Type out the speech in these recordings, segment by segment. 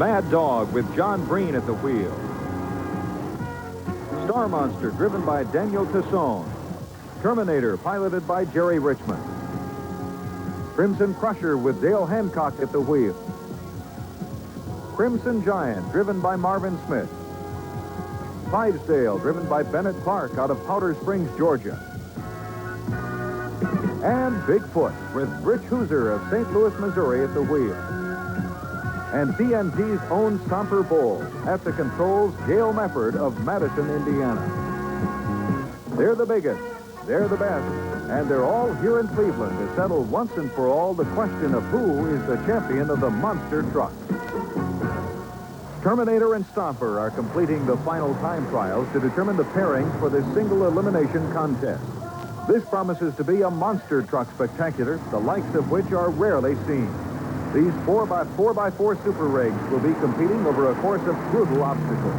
Mad Dog with John Breen at the wheel. Star Monster driven by Daniel Tassone. Terminator piloted by Jerry Richmond. Crimson Crusher with Dale Hancock at the wheel. Crimson Giant driven by Marvin Smith. Clydesdale driven by Bennett Clark out of Powder Springs, Georgia. And Bigfoot with Rich Hooser of St. Louis, Missouri at the wheel. And TNT's own Stomper Bull at the controls, Gail Mefford of Madison, Indiana. They're the biggest, they're the best, and they're all here in Cleveland to settle once and for all the question of who is the champion of the monster truck. Terminator and Stomper are completing the final time trials to determine the pairings for this single elimination contest. This promises to be a monster truck spectacular, the likes of which are rarely seen. These 4x4x4 super rigs will be competing over a course of brutal obstacles.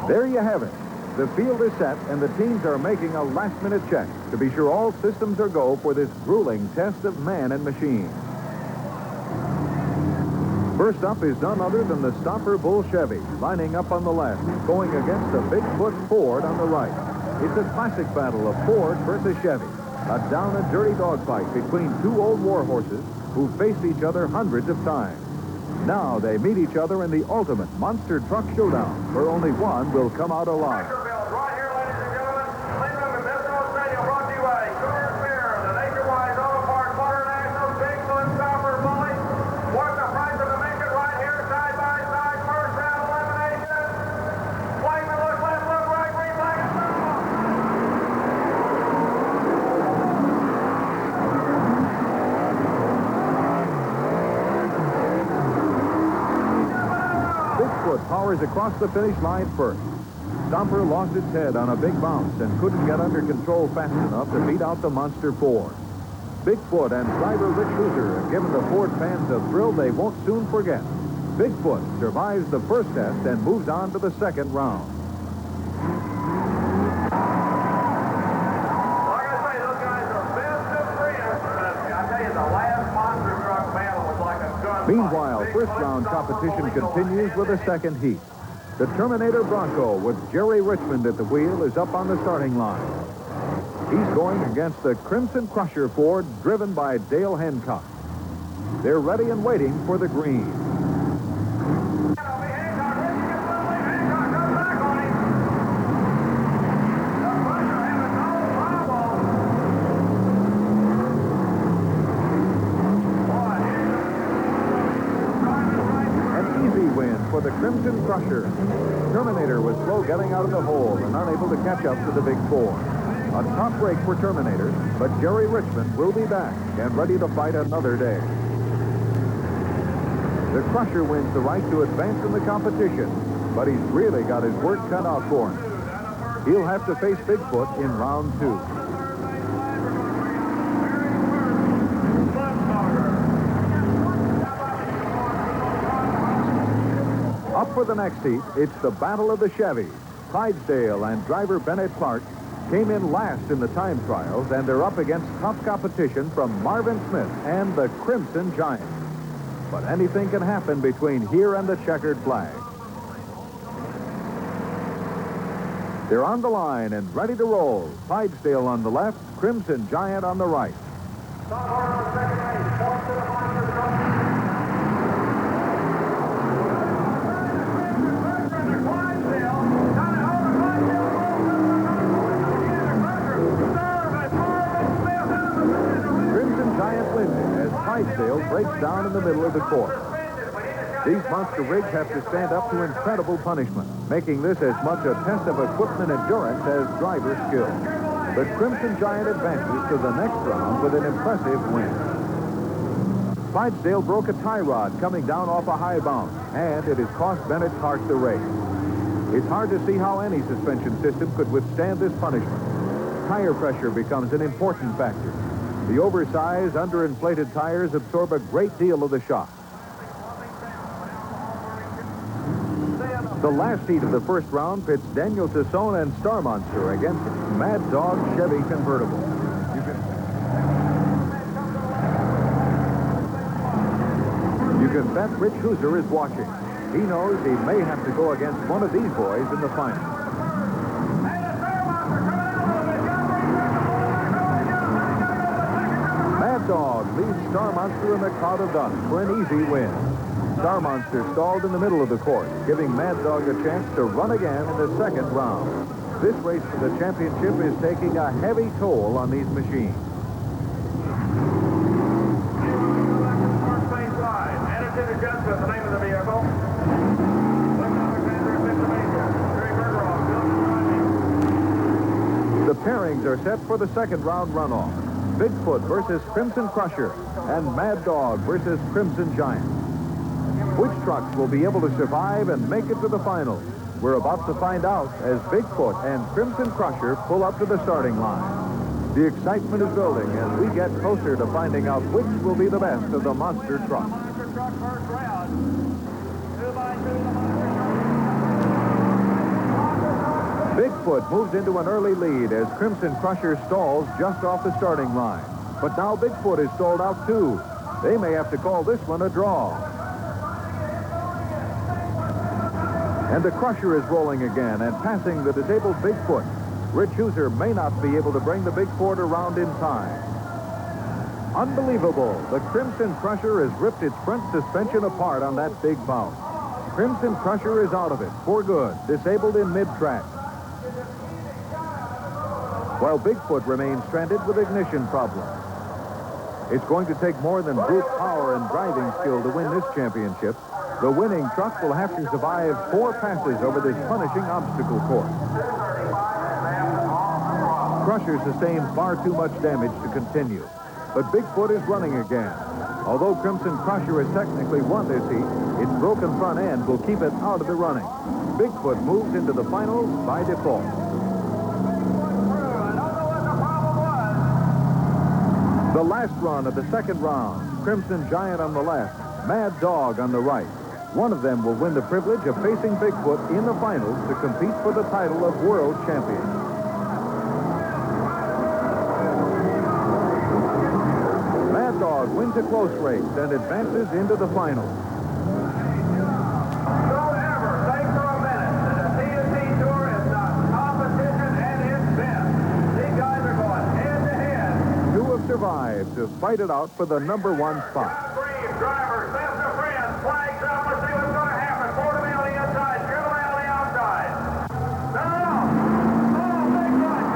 There you have it. The field is set, and the teams are making a last-minute check to be sure all systems are go for this grueling test of man and machine. First up is none other than the Stomper Bull Chevy, lining up on the left, going against the Bigfoot Ford on the right. It's a classic battle of Ford versus Chevy. A down-and-dirty dogfight between two old war horses who faced each other hundreds of times. Now they meet each other in the ultimate monster truck showdown, where only one will come out alive. Right here, ladies and gentlemen, Cleveland Municipal Stadium brought to you by KRUSHER, the nationwide auto parts motor national Bigfoot Stomper Bully. What's the price of admission right here, side by side, first round elimination. Flaming, look left, look right, green flag, and stop. Bigfoot powers across the finish line first. Stomper lost its head on a big bounce and couldn't get under control fast enough to beat out the monster Ford. Bigfoot and driver Rich Hooser have given the Ford fans a thrill they won't soon forget. Bigfoot survives the first test and moves on to the second round. Like I say, those guys are best of friends. I tell you, the last monster truck battle was like a gunfight. Meanwhile, first round competition continues with a second heat. The Terminator Bronco with Jerry Richmond at the wheel is up on the starting line. He's going against the Crimson Crusher Ford driven by Dale Hancock. They're ready and waiting for the green. For the Crimson Crusher. Terminator was slow getting out of the hole and unable to catch up to the big Ford. A top break for Terminator, but Jerry Richmond will be back and ready to fight another day. The Crusher wins the right to advance in the competition, but he's really got his work cut out for him. He'll have to face Bigfoot in round 2. Up for the next heat, it's the battle of the Chevys. Clydesdale and driver Bennett Clark came in last in the time trials, and they're up against tough competition from Marvin Smith and the Crimson Giant. But anything can happen between here and the checkered flag. They're on the line and ready to roll. Clydesdale on the left, Crimson Giant on the right. Clydesdale breaks down in the middle of the course. These monster rigs have to stand up to incredible punishment, making this as much a test of equipment endurance as driver skill. The Crimson Giant advances to the next round with an impressive win. Clydesdale broke a tie rod coming down off a high bounce, and it has cost Bennett Clark the race. It's hard to see how any suspension system could withstand this punishment. Tire pressure becomes an important factor. The oversized, underinflated tires absorb a great deal of the shock. The last heat of the first round pits Daniel Tassone and Star Monster against Mad Dog Chevy Convertible. Because bet Rich Hooser is watching. He knows he may have to go against one of these boys in the final. Mad Dog leads Star Monster in the cloud of dust for an easy win. Star Monster stalled in the middle of the course, giving Mad Dog a chance to run again in the second round. This race for the championship is taking a heavy toll on these machines. First base line. Attitude adjustment, the name of the vehicle. The pairings are set for the second round runoff. Bigfoot versus Crimson Crusher and Mad Dog versus Crimson Giant. Which trucks will be able to survive and make it to the finals? We're about to find out as Bigfoot and Crimson Crusher pull up to the starting line. The excitement is building as we get closer to finding out which will be the best of the monster trucks. Bigfoot moves into an early lead as Crimson Crusher stalls just off the starting line. But now Bigfoot is stalled out too. They may have to call this one a draw. And the Crusher is rolling again and passing the disabled Bigfoot. Rich Hooser may not be able to bring the Big Ford around in time. Unbelievable. The Crimson Crusher has ripped its front suspension apart on that big bounce. Crimson Crusher is out of it for good, disabled in mid-track. While Bigfoot remains stranded with ignition problems. It's going to take more than brute power and driving skill to win this championship. The winning truck will have to survive 4 passes over this punishing obstacle course. Crusher sustained far too much damage to continue. But Bigfoot is running again. Although Crimson Crusher has technically won this heat, its broken front end will keep it out of the running. Bigfoot moves into the finals by default. The last run of the second round, Crimson Giant on the left, Mad Dog on the right. One of them will win the privilege of facing Bigfoot in the finals to compete for the title of world champion. Mad Dog wins a close race and advances into the finals. Don't ever think for a minute that the TNT Tour is not competition at its best. These guys are going head-to-head. 2 have survived to fight it out for the number 1 spot. Green driver, sends a friend, flags up. Let's see what's going to happen. Ford on the inside, Chevrolet on the outside. No. Oh, big one.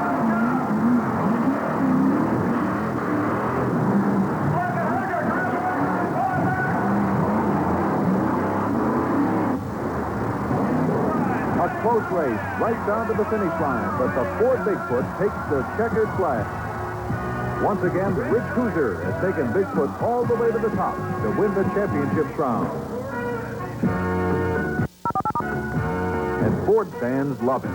A close race right down to the finish line, but the Ford Bigfoot takes the checkered flag. Once again, Rich Hooser has taken Bigfoot all the way to the top to win the championship crown. And Ford fans love it.